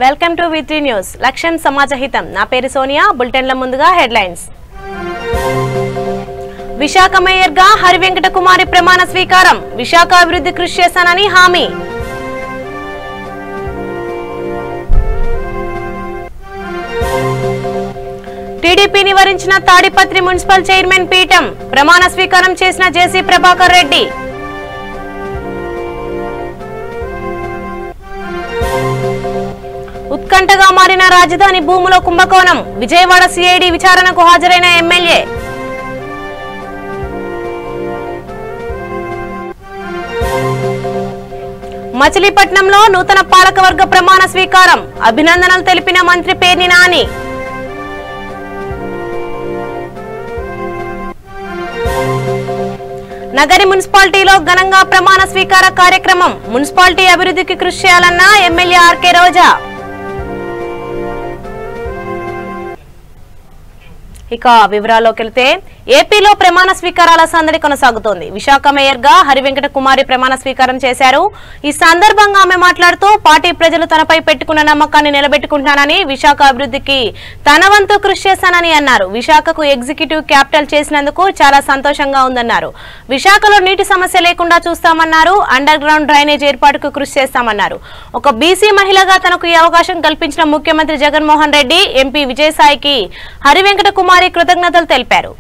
Welcome to V3 news. లక్ష్యం సమాజహితం. నా పేరు సోనియా. బులెటిన్ల ముందుగా హెడ్లైన్స్. విశాఖ మేయర్గా హరివెంకట కుమారి ప్రమాణ స్వీకారం. విశాఖ అభివృద్ధి కృషి చేస్తానని హామీ. టీడీపీని వరించిన తాడిపత్రి మున్సిపల్ చైర్మన్ పీఠం. ప్రమాణ స్వీకారం చేసిన జేసీ ప్రభాకర్ రెడ్డి. ఉత్కంఠగా మారిన రాజధాని భూముల కుంభకోణం. విజయవాడ సిఐడి విచారణకు హాజరైన ఎమ్మెల్యే. మచిలీపట్నంలో నూతన పాలకవర్గ ప్రమాణ స్వీకారం. అభినందనలు తెలిపిన మంత్రి పేర్ని నాని. నగరి మున్సిపాలిటీలో ఘనంగా ప్రమాణ స్వీకార కార్యక్రమం. మున్సిపాలిటీ అభివృద్ధికి కృషి చేయాలన్న ఎమ్మెల్యే ఆర్కే రోజా. ఇక వివరాల్లోకి వెళ్తే ఏపీలో ప్రమాణ స్వీకారాల సందడి కొనసాగుతోంది. విశాఖ మేయర్గా హరివెంకట కుమారి ప్రమాణ స్వీకారం చేశారు. ఈ సందర్భంగా ఆమె మాట్లాడుతూ పార్టీ ప్రజలు తనపై పెట్టుకున్న నమ్మకాన్ని నిలబెట్టుకుంటానని, విశాఖ అభివృద్ధికి తన వంతు కృషి చేస్తానని అన్నారు. విశాఖకు ఎగ్జిక్యూటివ్ క్యాపిటల్ చేసినందుకు చాలా సంతోషంగా ఉందన్నారు. విశాఖలో నీటి సమస్య లేకుండా చూస్తామన్నారు. అండర్ గ్రౌండ్ డ్రైనేజ్ ఏర్పాటుకు కృషి చేస్తామన్నారు. ఒక బీసీ మహిళగా తనకు ఈ అవకాశం కల్పించిన ముఖ్యమంత్రి జగన్మోహన్ రెడ్డి, ఎంపీ విజయసాయికి హరివెంకట కుమారి కృతజ్ఞతలు తెలిపారు.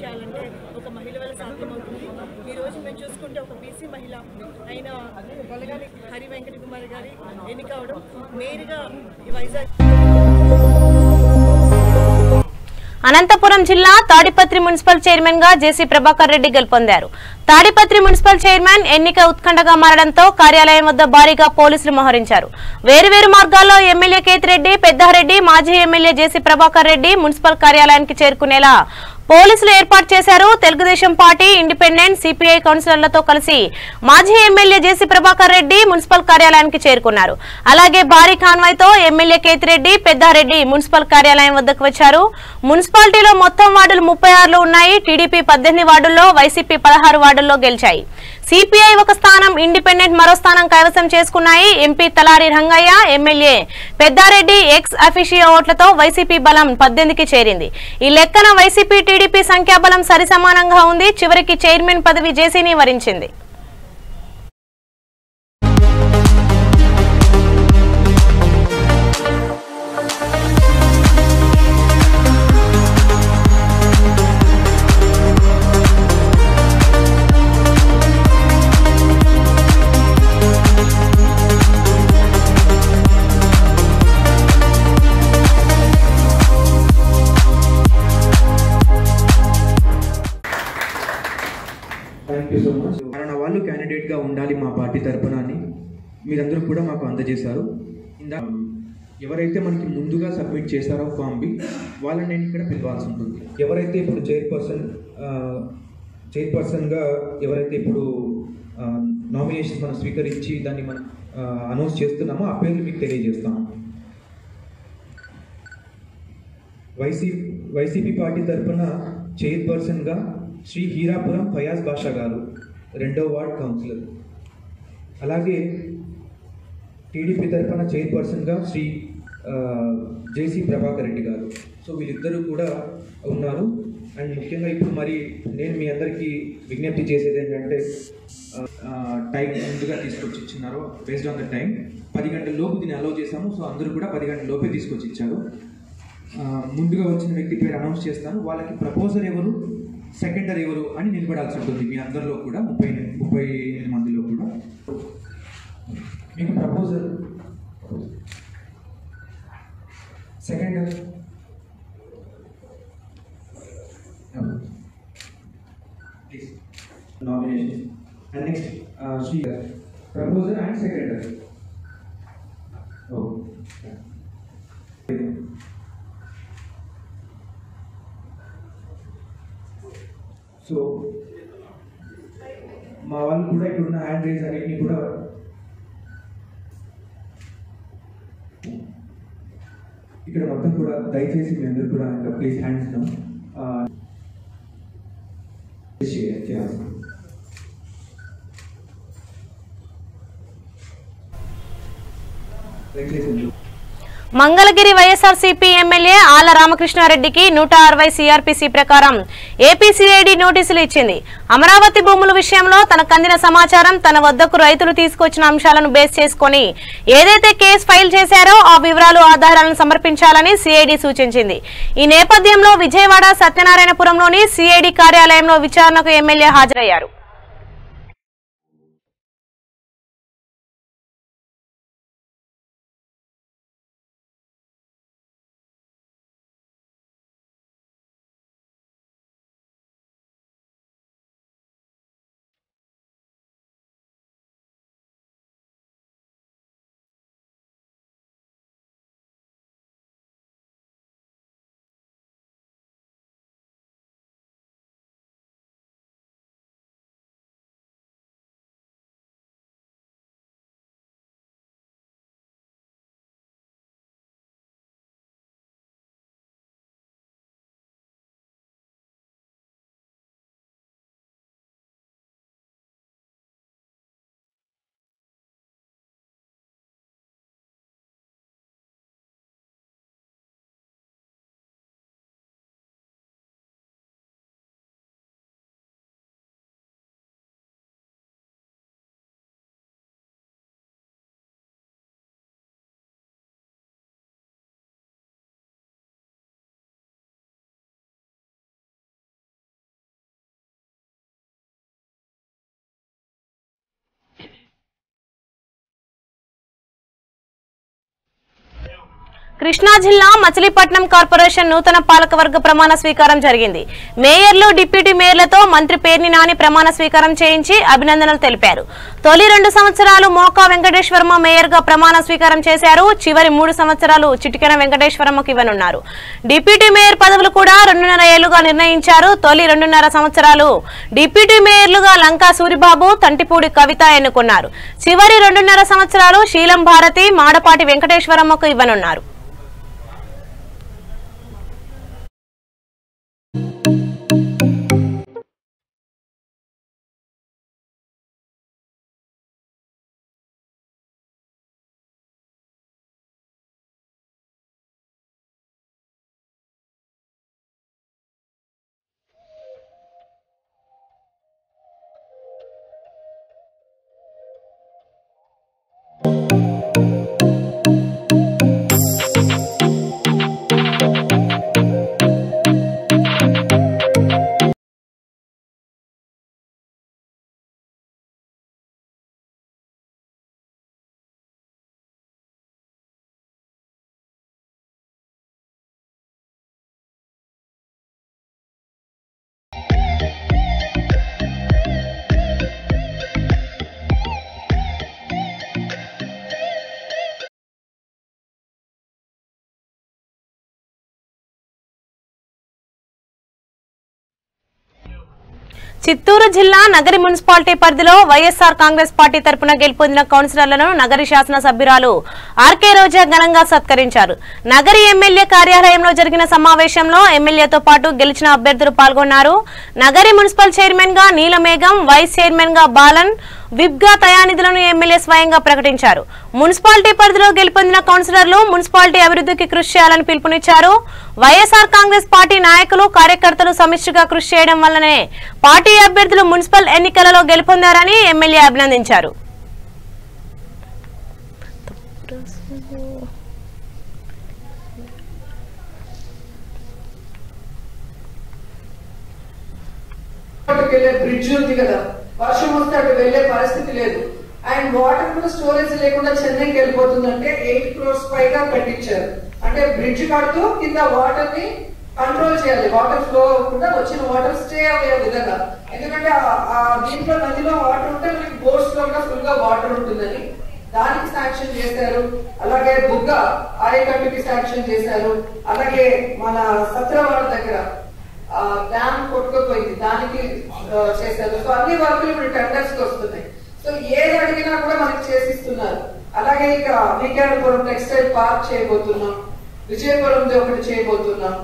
చేయాలంటే ఒక మహిళ వల్ల సాధ్యమవుతుంది. ఈరోజు మేము చూసుకుంటే ఒక బీసీ మహిళ అయిన కొలగాని హరివెంకట కుమారి గారి ఎన్నిక అవడం, మేయర్గా వైజాగ్. అనంతపురం జిల్లా తాడిపత్రి మున్సిపల్ చైర్మన్ గా జేసీ ప్రభాకర్ రెడ్డి గెలుపొందారు. తాడిపత్రి మున్సిపల్ చైర్మన్ ఎన్నిక ఉత్కంఠగా మారడంతో కార్యాలయం వద్ద భారీగా పోలీసులు మోహరించారు. వేరువేరు మార్గాల్లో ఎమ్మెల్యే కేతిరెడ్డి, పెద్దారెడ్డి, మాజీ ఎమ్మెల్యే జేసీ ప్రభాకర్ రెడ్డి మున్సిపల్ కార్యాలయానికి చేరుకునేలా పోలీసులు ఏర్పాటు చేశారు. తెలుగుదేశం పార్టీ, ఇండిపెండెంట్, సిపిఐ కౌన్సిలర్లతో కలిసి మాజీ ఎమ్మెల్యే జేసీ ప్రభాకర్ రెడ్డి మున్సిపల్ కార్యాలయానికి చేరుకున్నారు. అలాగే భారీ కాన్వాయ్తో ఎమ్మెల్యే కేతిరెడ్డి, పెద్దారెడ్డి మున్సిపల్ కార్యాలయం వద్దకు వచ్చారు. మున్సిపాలిటీలో మొత్తం వార్డులు 36 ఉన్నాయి. టీడీపీ 18 వార్డుల్లో, వైసీపీ 16 వార్డుల్లో గెలిచాయి. సిపిఐ ఒక స్థానం, ఇండిపెండెంట్ మరో స్థానం కైవసం చేసుకున్నాయి. MP Talari Rangaiah, MLA Peddareddy ex officio ఓట్లతో వైసీపీ బలం 18కి చేరింది. ఈ లెక్కన వైసీపీ టీడీపీ సంఖ్యాబలం సరిసమానంగా ఉంది. చివరికి చైర్మన్ పదవి జేసీని వరించింది. వాళ్ళు క్యాండిడేట్ గా ఉండాలి మా పార్టీ తరపున అని మీరందరూ కూడా మాకు అందజేశారు. ఎవరైతే మనకి ముందుగా సబ్మిట్ చేశారో ఫామ్ బి వాళ్ళని నేను ఇక్కడ పిలవాల్సి ఉంటుంది. ఎవరైతే ఇప్పుడు చైర్పర్సన్గా ఎవరైతే ఇప్పుడు నామినేషన్ మనం స్వీకరించి దాన్ని మనం అనౌన్స్ చేస్తున్నామో ఆ పేర్లు మీకు తెలియజేస్తాము. వైసీపీ పార్టీ తరఫున చైర్పర్సన్గా శ్రీ హీరాపురం ఫయాజ్ బాషా గారు, 2వ వార్డ్ కౌన్సిలర్. అలాగే టీడీపీ తరఫున చైర్పర్సన్గా శ్రీ జేసీ ప్రభాకర్ రెడ్డి గారు. సో వీళ్ళిద్దరూ కూడా ఉన్నారు. అండ్ ముఖ్యంగా ఇప్పుడు మరి నేను మీ అందరికీ విజ్ఞప్తి చేసేది ఏంటంటే టైం ముందుగా తీసుకొచ్చి ఇచ్చినారు. బేస్డ్ ఆన్ ద టైం 10 గంటల లోపు దీన్ని అలౌ చేశాము. సో అందరూ కూడా 10 గంటల లోపే తీసుకొచ్చి ఇచ్చారు. ముందుగా వచ్చిన వ్యక్తి పేరు అనౌన్స్ చేస్తాను. వాళ్ళకి ప్రపోజర్ ఎవరు, సెకండర్ ఎవరు అని నిలబడాల్సి ఉంటుంది. మీ అందరిలో కూడా 38 మందిలో కూడా మీకు proposer, seconder, please nomination. And next Shri proposer and seconder. So మా వాళ్ళు కూడా ఇప్పుడున్న హ్యాండ్ రైజ్ అన్నిటిని కూడా ఇక్కడ మొత్తం కూడా దయచేసి మీ అందరూ కూడా ప్లీజ్ హ్యాండ్స్ చేయాలి. మంగళగిరి వైఎస్ఆర్సీపీ ఎమ్మెల్యే ఆళ్ల రామకృష్ణారెడ్డికి 160 సిఆర్పీసీ ప్రకారం ఏపీసీఐడి నోటీసులు ఇచ్చింది. అమరావతి భూముల విషయంలో తనకు అందిన సమాచారం, తన వద్దకు రైతులు తీసుకొచ్చిన అంశాలను బేస్ చేసుకుని ఏదైతే కేసు ఫైల్ చేశారో ఆ వివరాలు, ఆధారాలను సమర్పించాలని సిఐడి సూచించింది. ఈ నేపథ్యంలో విజయవాడ సత్యనారాయణపురంలోని సిఐడి కార్యాలయంలో విచారణకు ఎమ్మెల్యే హాజరయ్యారు. కృష్ణా జిల్లా మచిలీపట్నం కార్పొరేషన్ నూతన పాలకవర్గ ప్రమాణ స్వీకారం జరిగింది. మేయర్లు, డిప్యూటీ మేయర్లతో మంత్రి పేర్ని నాని ప్రమాణ స్వీకారం చేయించి అభినందనలు తెలిపారు. తొలి 2 సంవత్సరాలు మోకా వెంకటేశ్వరమ్మ మేయర్ గా ప్రమాణ స్వీకారం చేశారు. చివరి 3 సంవత్సరాలు చిటికెన వెంకటేశ్వరమ్మకు ఇవ్వనున్నారు. డిప్యూటీ మేయర్ పదవులు కూడా 2.5 ఏళ్లుగా నిర్ణయించారు. తొలి 2.5 సంవత్సరాలు డిప్యూటీ మేయర్లుగా లంకా సూరిబాబు, తంటిపూడి కవిత ఎన్నుకున్నారు. చివరి 2.5 సంవత్సరాలు శీలం భారతి, మాడపాటి వెంకటేశ్వరమ్మకు ఇవ్వనున్నారు. చిత్తూరు జిల్లా నగరి మున్సిపాలిటీ పరిధిలో వైఎస్ఆర్ కాంగ్రెస్ పార్టీ తరపున గెలుపొందిన కౌన్సిలర్లను నగరి శాసన సభ్యురాలు ఆర్కే రోజా ఘనంగా సత్కరించారు. నగరి ఎమ్మెల్యే కార్యాలయంలో జరిగిన సమావేశంలో ఎమ్మెల్యేతో పాటు గెలిచిన అభ్యర్థులు పాల్గొన్నారు. నగరి మున్సిపల్ చైర్మన్ గా నీలమేఘం, వైస్ చైర్మన్ గా బాలన్, విప్ గా తయానిధులను ఎమ్మెల్యే స్వయంగా ప్రకటించారు. మున్సిపాలిటీ పరిధిలో గెలుపొందిన కౌన్సిలర్లు మున్సిపాలిటీ అభివృద్ధికి కృషి చేయాలని పిలుపునిచ్చారు. వైఎస్ఆర్ కాంగ్రెస్ పార్టీ నాయకులు, కార్యకర్తలు సమిష్టిగా కృషి చేయడం వల్లనే పార్టీ అభ్యర్థులు మున్సిపల్ ఎన్నికలలో గెలుపొందారని ఎమ్మెల్యే అభినందించారు. బ్రిడ్జ్ ఉంది కదా, వర్షం వస్తే అటు వెళ్లే పరిస్థితి లేదు. అండ్ వాటర్ కూడా స్టోరేజ్ లేకుండా చెన్నైకి వెళ్ళిపోతుందంటే 8 crores పైగా కట్టించారు. అంటే బ్రిడ్జ్ కడుతూ కింద వాటర్ ని కంట్రోల్ చేయాలి, వాటర్ ఫ్లో అవ్వకుండా వచ్చిన వాటర్ స్టే అయ్యే విధంగా. ఎందుకంటే దీంట్లో నదిలో వాటర్ ఉంటే మనకి బోర్డ్స్ లో కూడా ఫుల్ గా వాటర్ ఉంటుందని దానికి శాంక్షన్ చేశారు. అలాగే బుగ్గ ఆయకట్టుకి శాంక్షన్ చేశారు. అలాగే మన సత్రవాడ దగ్గర డ్యామ్ కొట్టుకుపోయింది, దానికి చేశారు. సో అన్ని వర్కులు ఇప్పుడు టెండర్స్ కి వస్తున్నాయి. సో ఏది అడిగినా కూడా మనకి చేసిస్తున్నారు. అలాగే ఇక వికేఆర్పురం టెక్స్టైల్ పార్క్ చేయబోతున్నాం, విజయపురం ఒకటి చేయబోతున్నాం,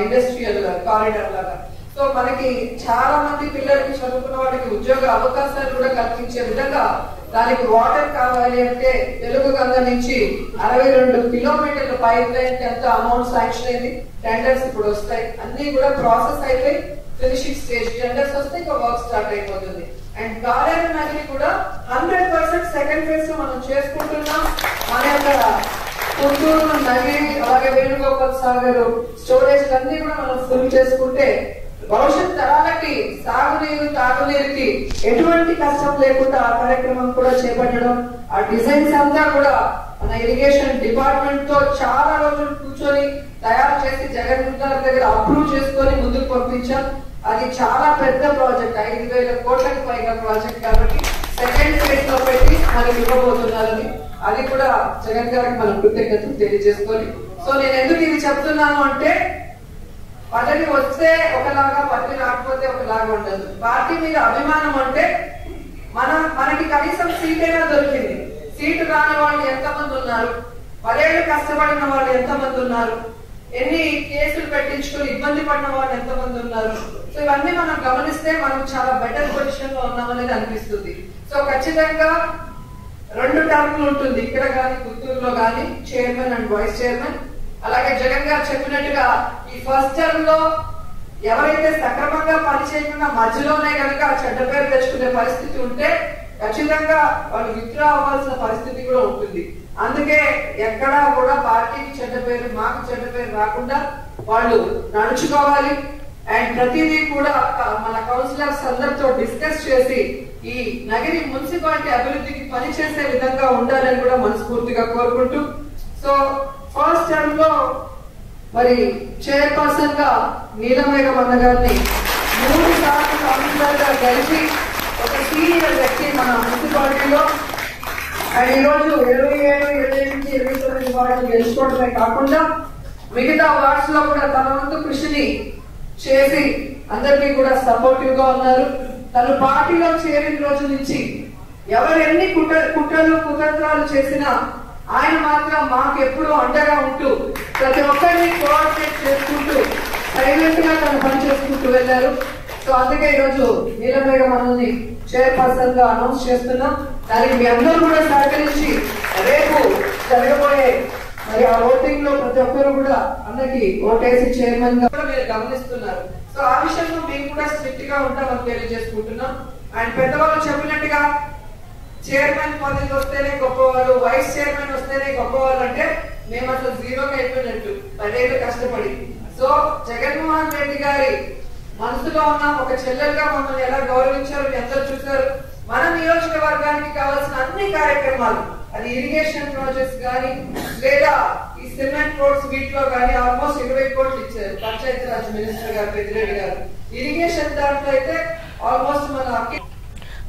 ఇండస్ట్రియల్ కారిడార్ లాగా. సో మనకి చాలా మంది పిల్లలకి, చదువుకున్న వాళ్ళకి ఉద్యోగ అవకాశాలు కూడా కల్పించే విధంగా దానికి వాటర్ కావాలి అంటే తెలుగు గంగ నుంచి 62 కిలోమీటర్ల పైప్ లైన్ కి ఎంత అమౌంట్ శాంక్షన్ అయింది. టెండర్స్ ఇప్పుడు వస్తాయి, అన్ని కూడా ప్రాసెస్ అయిపోయి ఫినిషింగ్ స్టేజ్. టెండర్స్ వస్తే ఇంకా వర్క్ స్టార్ట్ అయిపోతుంది. అండ్ గాలేరు నదిని కూడా 100% సెకండ్ ఫేజ్ లో మనం చేసుకుంటున్నాం. మన యొక్క గుంటూరు నది, అలాగే వేణుగోపాల్ సాగర్ స్టోరేజ్ అన్ని కూడా మనం ఫుల్ చేసుకుంటే భవిష్యత్ తరాలకి సాగునీరు, తాగునీరుకి ఎటువంటి కష్టం లేకుండా ఆ కార్యక్రమం కూడా చేపట్టడం, ఆ డిజైన్స్ అంతా కూడా మన ఇరిగేషన్ డిపార్ట్మెంట్ తో చాలా రోజులు కూర్చొని తయారు చేసి జగన్ గారి దగ్గర అప్రూవ్ చేసుకొని ముందుకు పంపించాం. అది చాలా పెద్ద ప్రాజెక్ట్, 5,000 కోట్లకు పైగా ప్రాజెక్ట్ కాబట్టి సెకండ్ ఫేజ్ లో పెట్టి మనకి ఇవ్వబోతున్నారని అది కూడా జగన్ గారికి మనం కృతజ్ఞతలు తెలియజేసుకొని. సో నేను ఎందుకు ఇది చెప్తున్నాను అంటే, పదవి వస్తే ఒకలాగా, పదవి రాకపోతే ఒకలాగా ఉండదు. పార్టీ మీద అభిమానం అంటే మనకి కనీసం సీట్ అయినా దొరికింది. సీటు రాని వాళ్ళు ఎంతమంది ఉన్నారు, 10 ఏళ్ళు కష్టపడిన వాళ్ళు ఎంతమంది ఉన్నారు, ఎన్ని కేసులు పెట్టించుకుని ఇబ్బంది పడిన వాళ్ళు ఎంతమంది ఉన్నారు. సో ఇవన్నీ మనం గమనిస్తే మనం చాలా బెటర్ పొజిషన్ లో ఉన్నామనేది అనిపిస్తుంది. సో ఖచ్చితంగా 2 టర్మ్లు ఉంటుంది, ఇక్కడ కానీ గుంటూరులో కానీ, చైర్మన్ అండ్ వైస్ చైర్మన్. అలాగే జగన్ గారు చెప్పినట్టుగా ఈ ఫస్ట్ టర్మ్ లో ఎవరైతే సక్రమంగా పని చేయకుండా మధ్యలోనే కనుక చెడ్డ పేరు తెచ్చుకునే పరిస్థితి ఉంటే ఖచ్చితంగా వాళ్ళు విత్డ్రా అవ్వాల్సిన పరిస్థితి కూడా ఉంటుంది. అందుకే ఎక్కడా కూడా పార్టీకి చెడ్డ పేరు, మాకు చెడ్డ పేరు రాకుండా వాళ్ళు నడుచుకోవాలి. అండ్ ప్రతిదీ కూడా మన కౌన్సిలర్స్ అందరితో డిస్కస్ చేసి ఈ నగరి మున్సిపాలిటీ అభివృద్ధికి పనిచేసే విధంగా ఉండాలని కూడా మనస్ఫూర్తిగా కోరుకుంటూ, సో ఫస్ట్ టర్మ్ లో మరి చైర్పర్సన్ గా నీలమేఘం అన్న గారిని 3 సార్లు కౌన్సిలర్ గా కలిసి ఒక సీనియర్ వ్యక్తి మన మున్సిపాలిటీలో. అండ్ ఈరోజు 27, 28, 29 వార్డులు గెలుచుకోవడమే కాకుండా మిగతా వార్డ్స్ లో కూడా తన వంతు కృషిని చేసి అందరికీ కూడా సపోర్టివ్ గా ఉన్నారు. తను పార్టీలో చేరిన రోజు నుంచి ఎవరెన్ని కుట్రలు కుతంత్రాలు చేసినా ఆయన మాత్రం మాకు ఎప్పుడూ అండగా ఉంటూ ప్రతి ఒక్కరిని కోఆర్డినేట్ చేసుకుంటూ సైలెంట్ గా తను పని చేసుకుంటూ వెళ్లారు. సో అందుకే ఈరోజు నీలమేఘం మనల్ని చైర్పర్సన్ గా అనౌన్స్ చేస్తున్నాం. దానికి మీ అందరూ కూడా సహకరించి రేపు జరగబోయే మరి ఆ ఓటింగ్ లో ప్రతి ఒక్కరు కూడా అన్నకి ఓటేసి చైర్మన్ గా కూడా మీరు గమనిస్తున్నారు. సో ఆ విషయంలో మేము కూడా స్ట్రిక్ట్ గా ఉంటామని తెలియజేసుకుంటున్నాం. అండ్ పెద్దవాళ్ళు చెప్పినట్టుగా చైర్మన్ పదవి వస్తేనే గొప్పవాళ్ళు, వైస్ చైర్మన్ వస్తేనే గొప్పవాళ్ళు అంటే మేము అసలు జీరోగా అయిపోయినట్టు 10 ఏళ్ళు కష్టపడి. సో జగన్మోహన్ రెడ్డి గారి మనసులో ఉన్న ఒక చెల్లెలుగా మమ్మల్ని ఎలా గౌరవించారు అందరూ చూశారు. మన నియోజకవర్గానికి కావాల్సిన అన్ని కార్యక్రమాలు, అది ఇరిగేషన్ ప్రాజెక్ట్స్ కానీ లేదా ఈ సిమెంట్ రోడ్స్ వీటిలో కానీ ఆల్మోస్ట్ 20 కోట్లు ఇచ్చారు పంచాయతీ రాజ్ మినిస్టర్ గారు పెద్దిరెడ్డి గారు. ఇరిగేషన్ దాంట్లో అయితే ఆల్మోస్ట్ మన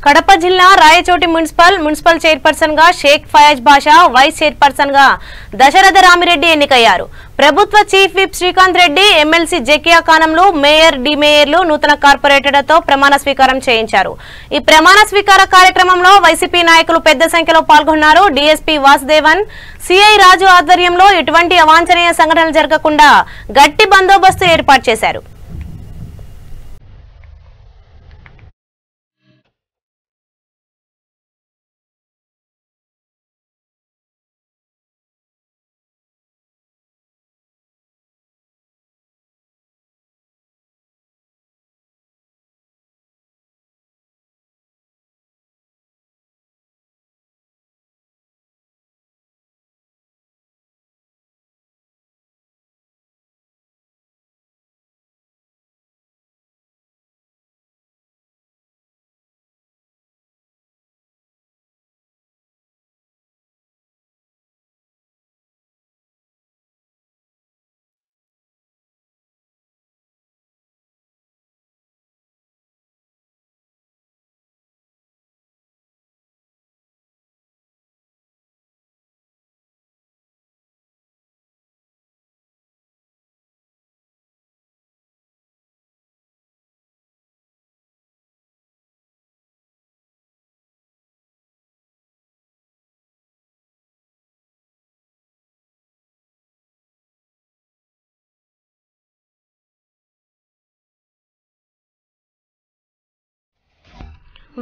కడప జిల్లా రాయచోటి మున్సిపల్ చైర్పర్సన్ గా షేక్ ఫయాజ్ బాషా, వైస్ చైర్పర్సన్ గా దశరథ రామిరెడ్డి ఎన్నికయ్యారు. ప్రభుత్వ chief whip Srikanth Reddy, MLC Zakia ఖానంలు, మేయర్, డిమేయర్లు నూతన కార్పొరేటర్లతో ప్రమాణ స్వీకారం చేయించారు. ఈ ప్రమాణ స్వీకార కార్యక్రమంలో వైసీపీ నాయకులు పెద్ద సంఖ్యలో పాల్గొన్నారు. డీఎస్పీ వాసుదేవన్, సిఐ రాజు ఆధ్వర్యంలో ఎటువంటి అవాంఛనీయ సంఘటనలు జరగకుండా గట్టి బందోబస్తు ఏర్పాటు చేశారు.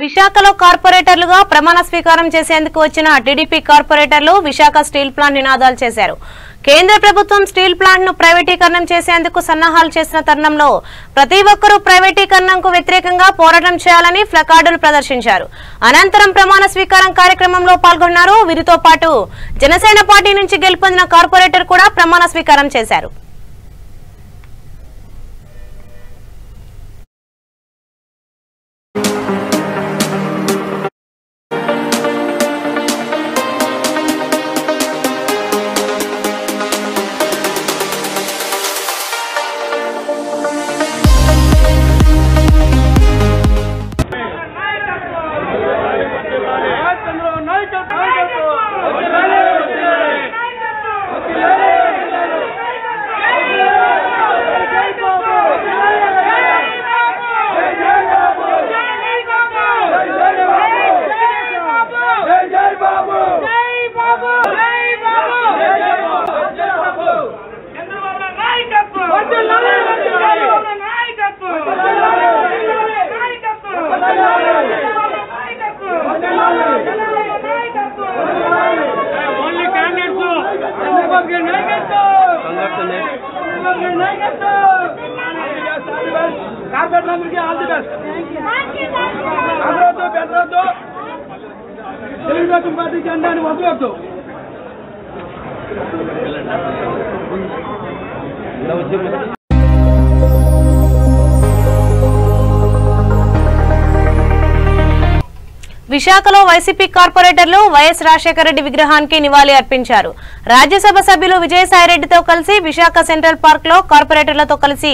విశాఖలో కార్పొరేటర్లుగా ప్రమాణ స్వీకారం చేసేందుకు వచ్చిన టీడీపీ కార్పొరేటర్లు విశాఖ స్టీల్ ప్లాంట్ నినాదాలు చేశారు. కేంద్ర ప్రభుత్వం స్టీల్ ప్లాంట్ ను ప్రైవేటీకరణం చేసేందుకు సన్నాహాలు చేసిన తరుణంలో ప్రతి ఒక్కరూ ప్రైవేటీకరణకు వ్యతిరేకంగా పోరాటం చేయాలని ప్లకార్డులు ప్రదర్శించారు. అనంతరం ప్రమాణ స్వీకారం కార్యక్రమంలో పాల్గొన్నారు. వీరితో పాటు జనసేన పార్టీ నుంచి గెలుపొందిన కార్పొరేటర్ కూడా ప్రమాణ స్వీకారం చేశారు. తెలుగుదేశం పార్టీ జెండాని వదలొద్దు. విశాఖలో వైసీపీ కార్పొరేటర్లు వైఎస్ రాజశేఖర రెడ్డి విగ్రహానికి నివాళి అర్పించారు. రాజ్యసభ సభ్యులు విజయసాయిరెడ్డితో కలిసి విశాఖ సెంట్రల్ పార్క్ లో కార్పొరేటర్లతో కలిసి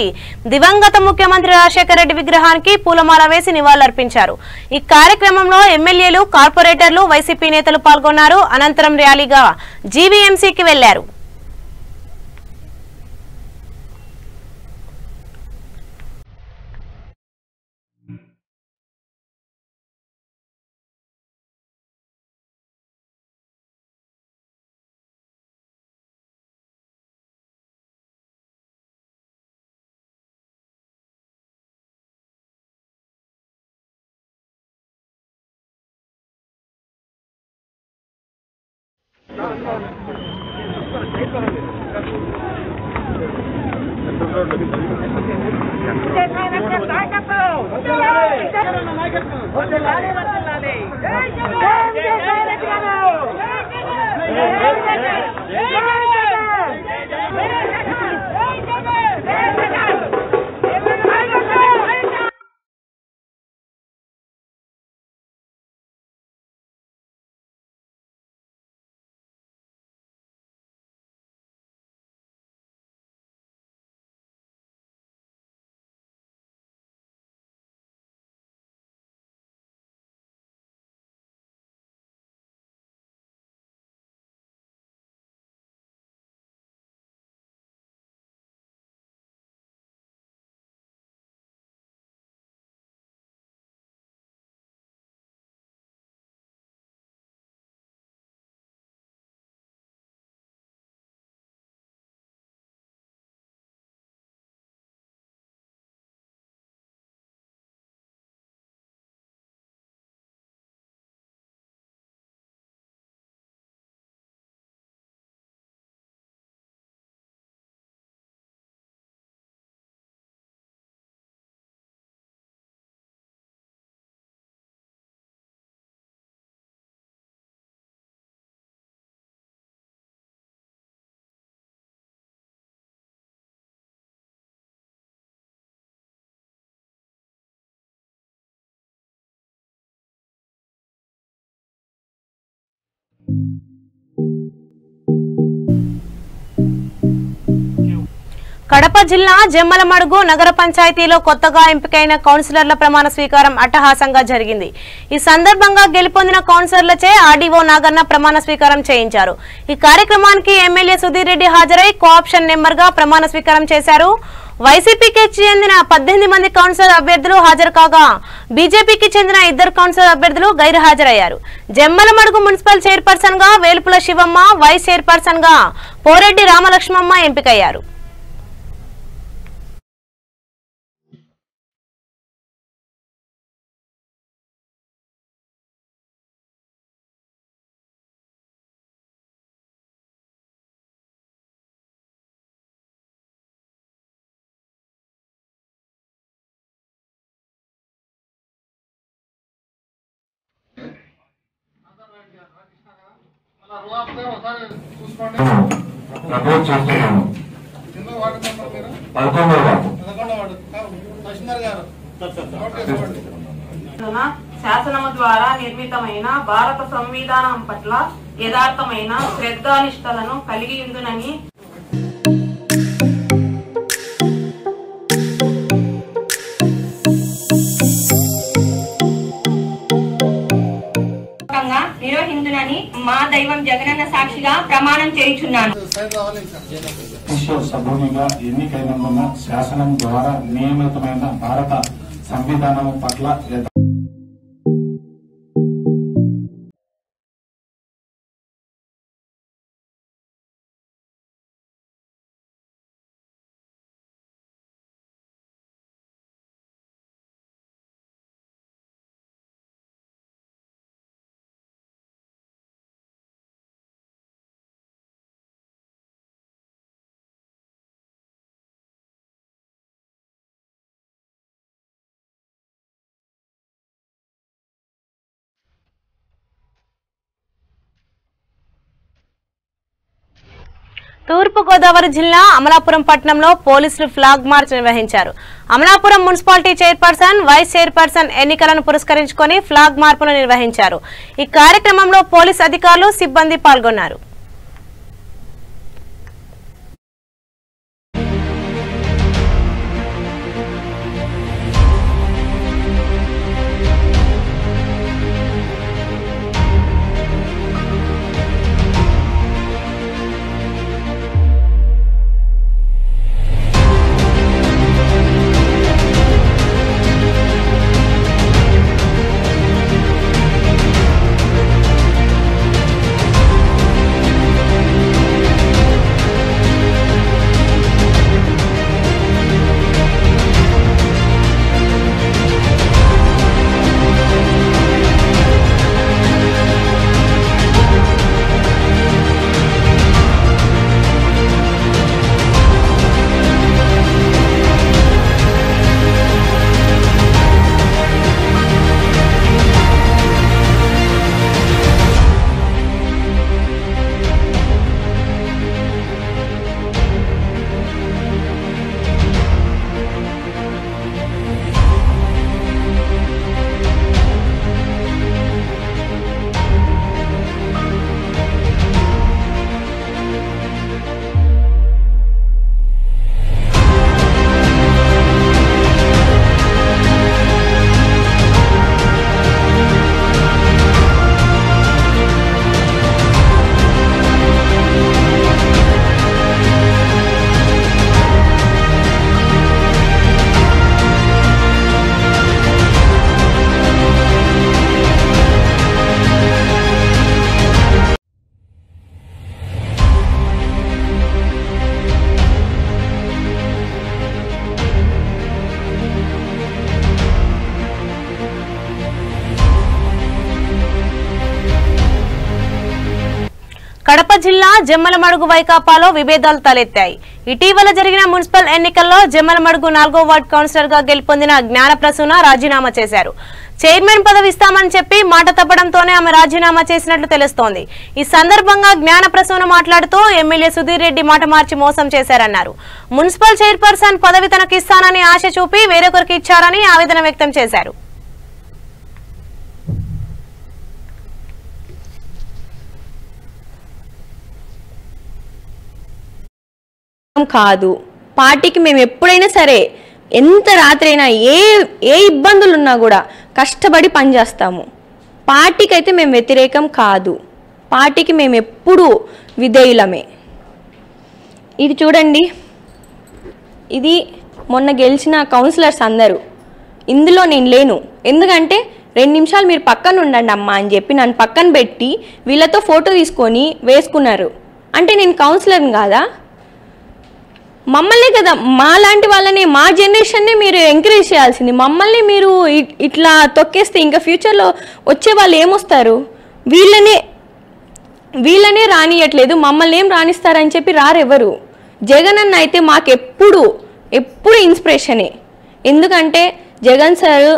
దివంగత ముఖ్యమంత్రి రాజశేఖర రెడ్డి విగ్రహానికి పూలమాల వేసి నివాళులర్పించారు. ఈ కార్యక్రమంలో ఎమ్మెల్యేలు, కార్పొరేటర్లు, వైసీపీ నేతలు పాల్గొన్నారు. అనంతరం ర్యాలీగా జీవీఎంసీకి వెళ్లారు. కడప జిల్లా జమ్మలమడుగు నగర పంచాయతీలో కొత్తగా ఎంపికైన కౌన్సిలర్ల ప్రమాణ స్వీకారం అట్టహాసంగా జరిగింది. ఈ సందర్భంగా గెలుపొందిన కౌన్సిలర్లచే ఆర్డీఓ నాగన్న ప్రమాణ స్వీకారం చేయించారు. ఈ కార్యక్రమానికి ఎమ్మెల్యే సుధీర్ రెడ్డి హాజరై కోఆప్షన్ నెంబర్గా ప్రమాణ స్వీకారం చేశారు. వైసీపీకి చెందిన 18 మంది కౌన్సిలర్ అభ్యర్థులు హాజరు కాగా బీజేపీకి చెందిన 2 కౌన్సిలర్ అభ్యర్థులు గైర్హాజరయ్యారు. జమ్మలమడుగు మున్సిపల్ చైర్పర్సన్ గా వేల్పుల శివమ్మ, వైస్ చైర్పర్సన్ గా పోరెడ్డి రామలక్ష్మమ్మ ఎంపికయ్యారు. శాసనము ద్వారా నిర్మితమైన భారత సంవిధానం పట్ల యథార్థమైన శ్రద్ధానిష్టలను కలిగి ఉండునని నిర్వహించునని మా దైవం జగనన్న సాక్షిగా ప్రమాణం చేయుచున్నాను. సభ్యునిగా ఎన్నికైనందున శాసనం ద్వారా నియమితమైన భారత సంవిధానం పట్ల తూర్పుగోదావరి జిల్లా అమలాపురం పట్టణంలో పోలీసులు ఫ్లాగ్ మార్చ్ నిర్వహించారు. Amalapuram municipality chairperson, vice chairperson ఎన్నికలను పురస్కరించుకొని ఫ్లాగ్ మార్పులు నిర్వహించారు. ఈ కార్యక్రమంలో పోలీస్ అధికారులు, సిబ్బంది పాల్గొన్నారు. కడప జిల్లా జమ్మలమడుగు వైకాపాలో విభేదాలు తలెత్తాయి. ఇటీవల జరిగిన మున్సిపల్ ఎన్నికల్లో జమ్మలమడుగు 4వ వార్డు కౌన్సిలర్ గా గెలుపొందిన జ్ఞానప్రసూన రాజీనామా చేశారు. చైర్మన్ పదవి ఇస్తామని చెప్పి మాట తప్పడంతోనే ఆమె రాజీనామా చేసినట్లు తెలుస్తోంది. ఈ సందర్భంగా జ్ఞానప్రసూన మాట్లాడుతూ ఎమ్మెల్యే సుధీర్ రెడ్డి మాట మార్చి మోసం చేశారన్నారు. మున్సిపల్ చైర్పర్సన్ పదవి తనకు ఇస్తానని ఆశ చూపి వేరొకరికి ఇచ్చారని ఆవేదన వ్యక్తం చేశారు. కాదు, పార్టీకి మేము ఎప్పుడైనా సరే ఎంత రాత్రి అయినా ఏ ఇబ్బందులు ఉన్నా కూడా కష్టపడి పనిచేస్తాము. పార్టీకి అయితే మేము వ్యతిరేకం కాదు, పార్టీకి మేము ఎప్పుడూ విధేయులమే. ఇది చూడండి, ఇది మొన్న గెలిచిన కౌన్సిలర్స్ అందరూ. ఇందులో నేను లేను, ఎందుకంటే 2 నిమిషాలు మీరు పక్కన ఉండండి అమ్మా అని చెప్పి నన్ను పక్కన పెట్టి వీళ్ళతో ఫోటో తీసుకొని వేసుకున్నారు. అంటే నేను కౌన్సిలర్ని కాదా? మమ్మల్ని కదా, మా లాంటి వాళ్ళని, మా జనరేషన్నే మీరు ఎంకరేజ్ చేయాల్సింది. మమ్మల్ని మీరు ఇట్లా తొక్కేస్తే ఇంకా ఫ్యూచర్లో వచ్చే వాళ్ళు ఏమొస్తారు? వీళ్ళనే రానియట్లేదు, మమ్మల్ని ఏం రాణిస్తారని చెప్పి రారెవరు. జగన్ అన్న అయితే మాకు ఎప్పుడు ఇన్స్పిరేషనే. ఎందుకంటే జగన్ సార్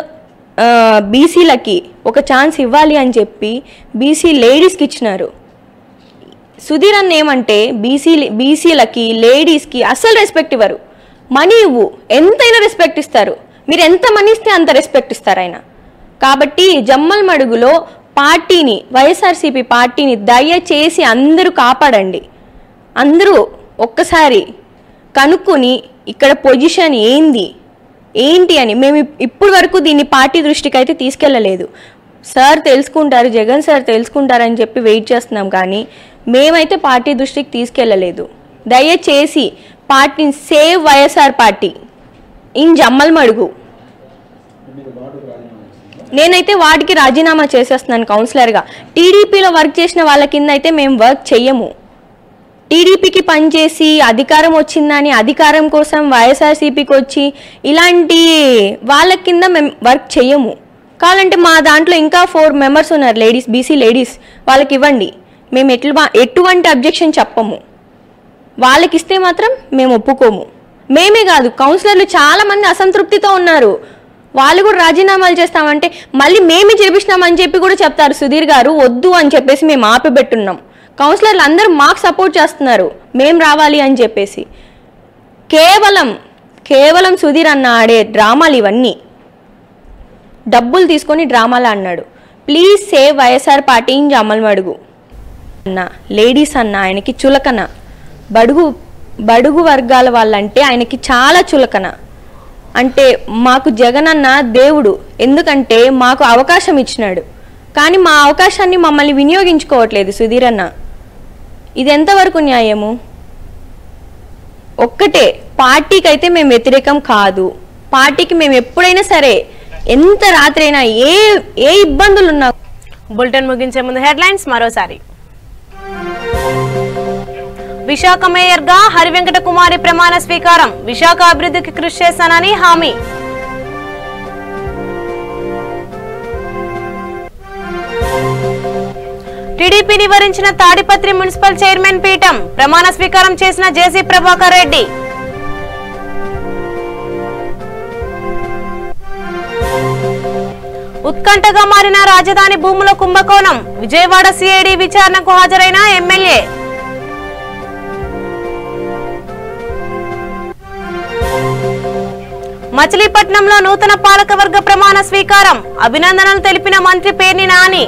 బీసీలకి ఒక ఛాన్స్ ఇవ్వాలి అని చెప్పి బీసీ లేడీస్కి ఇచ్చినారు. సుధీర్ అన్న ఏమంటే బీసీలకి లేడీస్కి అస్సలు రెస్పెక్ట్ ఇవ్వరు. మనీ ఇవ్వు, ఎంతైనా రెస్పెక్ట్ ఇస్తారు. మీరు ఎంత మనీ ఇస్తే అంత రెస్పెక్ట్ ఇస్తారు ఆయన. కాబట్టి జమ్మలమడుగులో పార్టీని, వైఎస్ఆర్సీపీ పార్టీని దయచేసి అందరూ కాపాడండి. అందరూ ఒక్కసారి కనుక్కొని ఇక్కడ పొజిషన్ ఏంటి అని. మేము ఇప్పుడు వరకు దీన్ని పార్టీ దృష్టికి అయితే తీసుకెళ్ళలేదు. సార్ తెలుసుకుంటారు, జగన్ సార్ తెలుసుకుంటారని చెప్పి వెయిట్ చేస్తున్నాం, కానీ మేమైతే పార్టీ దృష్టికి తీసుకెళ్ళలేదు. దయచేసి పార్టీని save YSR party in Jammalamadugu. నేనైతే వాటికి రాజీనామా చేసేస్తున్నాను కౌన్సిలర్గా. టీడీపీలో వర్క్ చేసిన వాళ్ళ కింద అయితే మేము వర్క్ చెయ్యము. టీడీపీకి పనిచేసి అధికారం వచ్చిందని అధికారం కోసం వైఎస్ఆర్సీపీకి వచ్చి ఇలాంటి వాళ్ళ కింద మేము వర్క్ చెయ్యము. కావాలంటే మా దాంట్లో ఇంకా 4 మెంబర్స్ ఉన్నారు లేడీస్, బీసీ లేడీస్, వాళ్ళకి ఇవ్వండి. మేము ఎటువంటి అబ్జెక్షన్ చెప్పము. వాళ్ళకి ఇస్తే మాత్రం మేము ఒప్పుకోము. మేమే కాదు, కౌన్సిలర్లు చాలామంది అసంతృప్తితో ఉన్నారు. వాళ్ళు కూడా రాజీనామాలు చేస్తామంటే మళ్ళీ మేమే చేపిస్తున్నామని చెప్పి కూడా చెప్తారు. సుధీర్ గారు వద్దు అని చెప్పేసి మేము ఆపిపెట్టున్నాం. కౌన్సిలర్లు అందరూ మాకు సపోర్ట్ చేస్తున్నారు మేము రావాలి అని చెప్పేసి. కేవలం సుధీర్ అన్న ఆడే డ్రామాలు ఇవన్నీ. డబ్బులు తీసుకొని డ్రామాలు అన్నాడు. Please save YSR party in Jammalamadugu అన్న. లేడీస్ అన్న ఆయనకి చులకన. బడుగు వర్గాల వాళ్ళంటే ఆయనకి చాలా చులకన. అంటే మాకు జగన్ అన్న దేవుడు, ఎందుకంటే మాకు అవకాశం ఇచ్చినాడు. కానీ మా అవకాశాన్ని మమ్మల్ని వినియోగించుకోవట్లేదు సుధీర్ అన్న. ఇది ఎంతవరకు న్యాయము? ఒక్కటే, పార్టీకి అయితే మేము వ్యతిరేకం కాదు. పార్టీకి మేము ఎప్పుడైనా సరే ఎంత రాత్రి అయినా ఏ ఇబ్బందులు ఉన్నా. బులెటిన్ ముగించే ముందు హెడ్లైన్స్ మరోసారి. విశాఖ మేయర్గా హరివెంకట కుమారి ప్రమాణ స్వీకారం. విశాఖ అభివృద్ధికి కృషి చేస్తానని హామీ. టీడీపీని వరించిన తాడిపత్రి మున్సిపల్ చైర్మన్ పీఠం. ప్రమాణ స్వీకారం చేసిన జేసీ ప్రభాకర్ రెడ్డి. ఉత్కంఠగా మారిన రాజధాని భూముల కుంభకోణం. విజయవాడ సిఐడి విచారణకు హాజరైన ఎమ్మెల్యే. మచిలీపట్నంలో నూతన పాలకవర్గ ప్రమాణ స్వీకారం. అభినందనలు తెలిపిన మంత్రి పేర్ని నాని.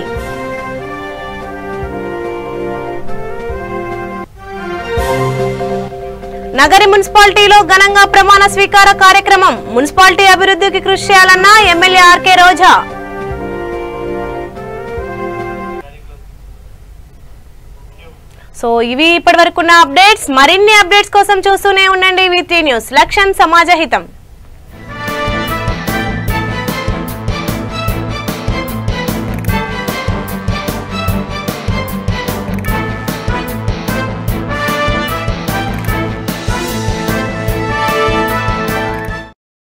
నగరి మున్సిపాలిటీలో ఘనంగా ప్రమాణ స్వీకార కార్యక్రమం. మున్సిపాలిటీ అభివృద్ధికి కృషి చేయాలన్న ఎమ్మెల్యే ఆర్కే రోజా. సో ఇవి ఇప్పటివరకున్న అప్డేట్స్. మరిన్ని అప్డేట్స్ కోసం చూస్తూనే ఉండండి V3 న్యూస్. లక్ష్యం సమాజ హితం.